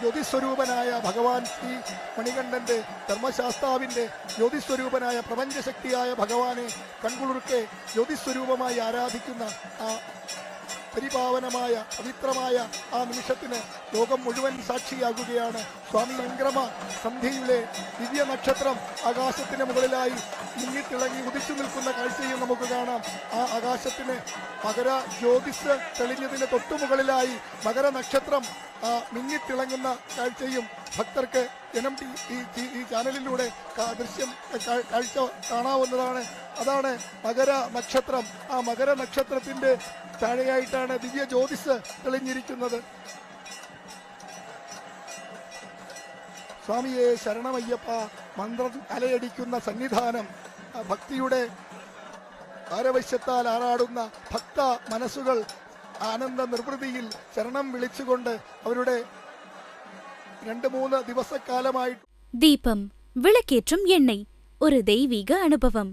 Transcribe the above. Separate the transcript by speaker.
Speaker 1: ജ്യോതിസ്വരൂപനായ ഭഗവാൻ ശ്രീ മണികണ്ഠന്റെ ധർമ്മശാസ്താവിന്റെ ജ്യോതിസ്വരൂപനായ പ്രപഞ്ചശക്തിയായ ഭഗവാനെ കൺകുളിർക്കെ ജ്യോതിസ്വരൂപമായി ആരാധിക്കുന്ന ആ പരിപാവനമായ പവിത്രമായ ആ നിമിഷത്തിന് ലോകം മുഴുവൻ സാക്ഷിയാകുകയാണ്. സ്വാമി സംക്രമ സന്ധ്യയിലെ ദിവ്യ നക്ഷത്രം ആകാശത്തിന് മുകളിലായി മിന്നിത്തിളങ്ങി ഉദിച്ചു നിൽക്കുന്ന കാഴ്ചയും നമുക്ക് കാണാം. ആ ആകാശത്തിന് മകര ജ്യോതിസ് തെളിഞ്ഞതിന് തൊട്ടുമുകളിലായി മകര നക്ഷത്രം മിന്നിത്തിളങ്ങുന്ന കാഴ്ചയും ഭക്തർക്ക് ജനം ഈ ചാനലിലൂടെ കാഴ്ച കാണാവുന്നതാണ്. അതാണ് മകര നക്ഷത്രം. ആ മകര നക്ഷത്രത്തിന്റെ താഴെയായിട്ടാണ് ദിവ്യ ജ്യോതിസ് തെളിഞ്ഞിരിക്കുന്നത്. സ്വാമിയെ ശരണമയ്യപ്പ മന്ത്രം അലയടിക്കുന്ന സന്നിധാനം, ഭക്തിയുടെ പാരവശ്യത്താൽ ആറാടുന്ന ഭക്ത മനസ്സുകൾ ആനന്ദ നിർവൃതിയിൽ ശരണം വിളിച്ചുകൊണ്ട് അവരുടെ 2-3 ദിവസക്കാലമായി
Speaker 2: ദീപം വിളക്കേற்றும் എണ്ണ ഒരു ദൈവീക അനുഭവം.